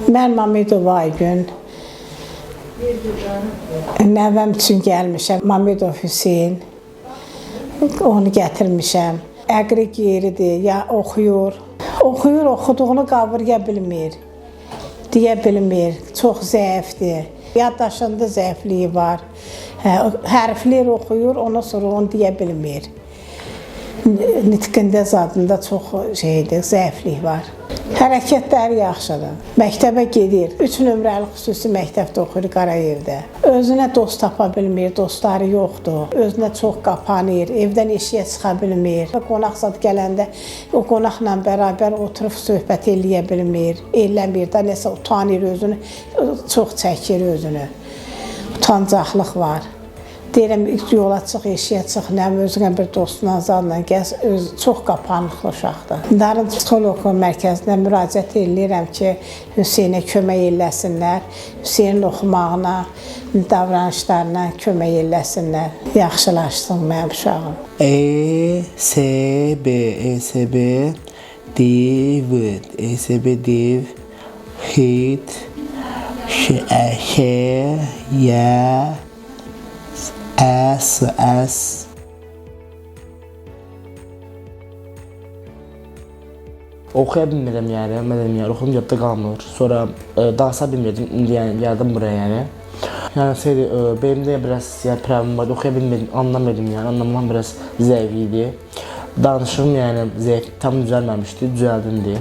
Mən Mamedova Aygün. Nəvəm üçün gəlmişəm. Mamedov Hüseyn. Onu gətirmişəm. Əqrik yeridir, ya oxuyur. Oxuyur, oxuduğunu qavraya bilmir. Deyə bilmir, çox zəifdir. Yaddaşında zəifliyi var. Hərflər oxuyur, ondan sonra onu deyə bilmir. Nitqində zadında çox zəiflik var. Hərəkətləri yaxşıdır. Məktəbə gedir. 3 nömrəli xüsusi məktəbdə oxuyur Qarayevdə. Özünə dost tapa bilmir, dostları yoxdur. Özünə çox qapanır, evdən eşiyə çıxa bilmir. Qonaq zad gələndə o qonaqla bərabər oturub söhbət eləyə bilmir. Eləmir də, nəsə utanır özünü, çox çəkir özünü. Utancaqlıq var. Deyirəm, yola çıx, eşiyə çıx, nəm özünə bir dostuna, zadla gəz, çox qapanıqlı uşaqdır. Darın psixoloq mərkəzinə müraciət edirəm ki, Hüseynə kömək eləsinlər, Hüseynin oxumağına, davranışlarına kömək eləsinlər, yaxşılaşsın mənim uşağım. ESB, div, ESB div, hit, S. Oxuya bilmirəm yəni, oxudum yadda qalmır. Sonra dansa bilmirdim, indi yəni gəldim buraya yəni. Yəni beynimdə biraz problem vardı, oxuya bilmirdim, anlamırdım yəni, anlamam biraz zəif idi. Danışığım yəni zəif, tam düzəlməmişdi, düzəldindi.